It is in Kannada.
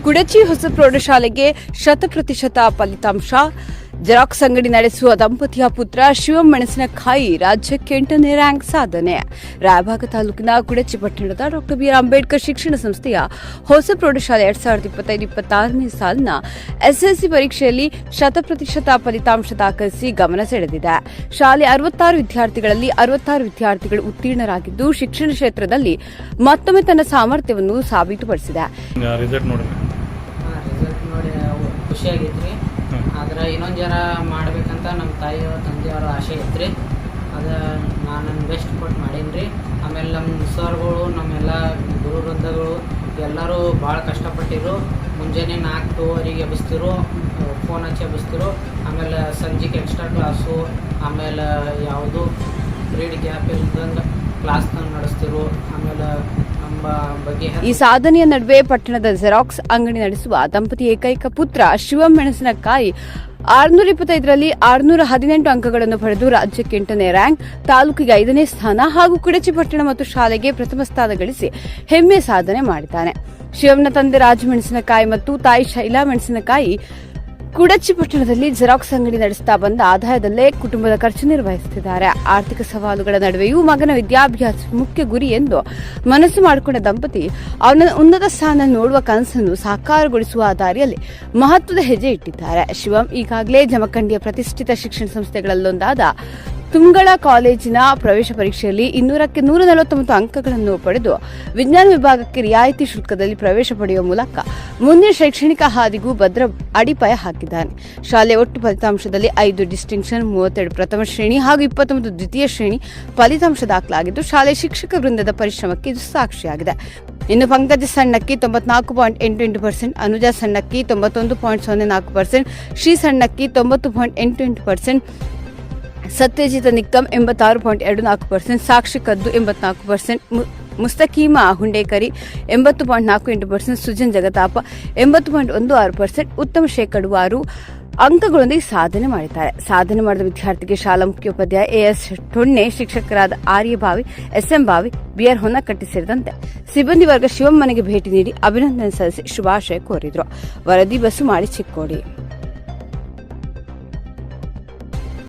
ಕುಡಚಿ ಹೊಸ ಪ್ರೌಢಶಾಲೆಗೆ 100% ಫಲಿತಾಂಶ. ಜೆರಾಕ್ಸ್ ಅಂಗಡಿ ನಡೆಸುವ ದಂಪತಿಯ ಪುತ್ರ ಶಿವಂ ಮೆಣಸಿನಕಾಯಿ ರಾಜ್ಯಕ್ಕೆ 8ನೇ ರ್ಯಾಂಕ್ ಸಾಧನೆ. ರಾಯಭಾಗ ತಾಲೂಕಿನ ಕುಡಚಿ ಪಟ್ಟಣದ ಡಾ. ಬಿ.ಆರ್. ಅಂಬೇಡ್ಕರ್ ಶಿಕ್ಷಣ ಸಂಸ್ಥೆಯ ಹೊಸ ಪ್ರೌಢಶಾಲೆ 2025-26ನೇ ಸಾಲಿನ ಎಸ್ಎಸ್ಸಿ ಪರೀಕ್ಷೆಯಲ್ಲಿ 100% ಫಲಿತಾಂಶ ದಾಖಲಿಸಿ ಗಮನ ಸೆಳೆದಿದೆ. ಶಾಲೆ 66 ವಿದ್ಯಾರ್ಥಿಗಳಲ್ಲಿ 66 ವಿದ್ಯಾರ್ಥಿಗಳು ಉತ್ತೀರ್ಣರಾಗಿದ್ದು ಶಿಕ್ಷಣ ಕ್ಷೇತ್ರದಲ್ಲಿ ಮತ್ತೊಮ್ಮೆ ತನ್ನ ಸಾಮರ್ಥ್ಯವನ್ನು ಸಾಬೀತುಪಡಿಸಿದೆ. ರಿಸಲ್ಟ್ ನೋಡಿ ಖುಷಿಯಾಗೈತ್ರಿ. ಆದ್ರೆ ಇನ್ನೊಂದು ಜರ ಮಾಡ್ಬೇಕಂತ ನಮ್ಮ ತಾಯಿಯೋ ತಂದೆಯವರ ಆಸೆ ಇತ್ತು. ಅದು ನಾನು ನನ್ನ ಬೆಸ್ಟ್ ಕೊಟ್ಟು ಮಾಡೀನಿ ರೀ. ಆಮೇಲೆ ನಮ್ಮ ಸರ್ಗಳು ನಮ್ಮೆಲ್ಲ ಗುರು ವೃಂದಗಳು ಎಲ್ಲರೂ ಭಾಳ ಕಷ್ಟಪಟ್ಟಿರು. ಮುಂಜಾನೆ 4-2 ಎಬ್ಬಿಸ್ತಿರು, ಫೋನ್ ಹಚ್ಚಿ ಎಬ್ಬಿಸ್ತಿರು. ಆಮೇಲೆ ಸಂಜೆಗೆ ಎಕ್ಸ್ಟ್ರಾ ಕ್ಲಾಸು, ಆಮೇಲೆ ಯಾವುದು ರೀಡ್ ಗ್ಯಾಪ್ ಇಲ್ದಂಗೆ ಕ್ಲಾಸ್ ನಡೆಸ್ತಿರು. ಆಮೇಲೆ ಈ ಸಾಧನೆಯ ನಡುವೆ ಪಟ್ಟಣದ ಜೆರಾಕ್ಸ್ ಅಂಗಡಿ ನಡೆಸುವ ದಂಪತಿ ಏಕೈಕ ಪುತ್ರ ಶಿವಂ ಮೆಣಸಿನಕಾಯಿ 625ರಲ್ಲಿ 618 ಅಂಕಗಳನ್ನು ಪಡೆದು ರಾಜ್ಯಕ್ಕೆ 8ನೇ ರ್ಯಾಂಕ್, ತಾಲೂಕಿಗೆ 5ನೇ ಸ್ಥಾನ ಹಾಗೂ ಕುಡಚಿ ಪಟ್ಟಣ ಮತ್ತು ಶಾಲೆಗೆ ಪ್ರಥಮ ಸ್ಥಾನ ಗಳಿಸಿ ಹೆಮ್ಮೆ ಸಾಧನೆ ಮಾಡಿದ್ದಾನೆ. ಶಿವಂನ ತಂದೆ ರಾಜ ಮೆಣಸಿನಕಾಯಿ ಮತ್ತು ತಾಯಿ ಶೈಲಾ ಮೆಣಸಿನಕಾಯಿ ಕುಡಚಿ ಪಟ್ಟಣದಲ್ಲಿ ಜೆರಾಕ್ಸ್ ಅಂಗಡಿ ನಡೆಸುತ್ತಾ ಬಂದ ಆದಾಯದಲ್ಲೇ ಕುಟುಂಬದ ಖರ್ಚು ನಿರ್ವಹಿಸುತ್ತಿದ್ದಾರೆ. ಆರ್ಥಿಕ ಸವಾಲುಗಳ ನಡುವೆಯೂ ಮಗನ ವಿದ್ಯಾಭ್ಯಾಸ ಮುಖ್ಯ ಗುರಿ ಎಂದು ಮನಸ್ಸು ಮಾಡಿಕೊಂಡ ದಂಪತಿ ಅವನ ಉನ್ನತ ಸ್ಥಾನ ನೋಡುವ ಕನಸನ್ನು ಸಾಕಾರಗೊಳಿಸುವ ದಾರಿಯಲ್ಲಿ ಮಹತ್ವದ ಹೆಜ್ಜೆ ಇಟ್ಟಿದ್ದಾರೆ. ಶಿವಂ ಈಗಾಗಲೇ ಜಮಖಂಡಿಯ ಪ್ರತಿಷ್ಠಿತ ಶಿಕ್ಷಣ ಸಂಸ್ಥೆಗಳಲ್ಲೊಂದಾದ ತುಂಗಳ ಕಾಲೇಜಿನ ಪ್ರವೇಶ ಪರೀಕ್ಷೆಯಲ್ಲಿ 200ಕ್ಕೆ 149 ಅಂಕಗಳನ್ನು ಪಡೆದು ವಿಜ್ಞಾನ ವಿಭಾಗಕ್ಕೆ ರಿಯಾಯಿತಿ ಶುಲ್ಕದಲ್ಲಿ ಪ್ರವೇಶ ಪಡೆಯುವ ಮೂಲಕ ಮುಂದಿನ ಶೈಕ್ಷಣಿಕ ಹಾದಿಗೂ ಭದ್ರ ಅಡಿಪಾಯ ಹಾಕಿದ್ದಾನೆ. ಶಾಲೆ ಒಟ್ಟು ಫಲಿತಾಂಶದಲ್ಲಿ 5 ಡಿಸ್ಟಿಂಕ್ಷನ್, 32 ಪ್ರಥಮ ಶ್ರೇಣಿ ಹಾಗೂ 29 ದ್ವಿತೀಯ ಶ್ರೇಣಿ ಫಲಿತಾಂಶ ದಾಖಲಾಗಿದ್ದು ಶಾಲೆ ಶಿಕ್ಷಕ ವೃಂದದ ಪರಿಶ್ರಮಕ್ಕೆ ಇದು ಸಾಕ್ಷಿಯಾಗಿದೆ. ಇನ್ನು ಪಂಕಜ ಸಣ್ಣಕ್ಕಿ 94.88%, ಅನುಜಾ ಸಣ್ಣಕ್ಕಿ 91.04%, ಶ್ರೀ ಸಣ್ಣಕ್ಕಿ 90.88%, ಸತ್ಯಜಿತ ನಿಕ್ಕಂ 86.24%, ಸಾಕ್ಷಿ ಕದ್ದು 84%, ಮುಸ್ತಕೀಮಾ ಹುಂಡೇಕರಿ 80.48%, ಸುಜನ್ ಜಗತಾಪ 80.16%, ಉತ್ತಮ ಶೇಕಡಾವಾರು ಅಂಕಗಳೊಂದಿಗೆ ಸಾಧನೆ ಮಾಡಿದ್ದಾರೆ. ಸಾಧನೆ ಮಾಡಿದ ವಿದ್ಯಾರ್ಥಿಗೆ ಶಾಲಾ ಮುಖ್ಯೋಪಾಧ್ಯಾಯ ಎಎಸ್ ಟೊಣ್ಣೆ, ಶಿಕ್ಷಕರಾದ ಆರ್ಯಭಾವಿ, ಎಸ್ಎಂ ಭಾವಿ, ಬಿಆರ್ ಹೊನ್ನಕಟ್ಟಿ ಸೇರಿದಂತೆ ಸಿಬ್ಬಂದಿ ವರ್ಗ ಶಿವಂ ಮನೆಗೆ ಭೇಟಿ ನೀಡಿ ಅಭಿನಂದನೆ ಸಲ್ಲಿಸಿ ಶುಭಾಶಯ ಕೋರಿದರು. ವರದಿ ಬಸು ಮಾಡಿ ಚಿಕ್ಕೋಡಿ.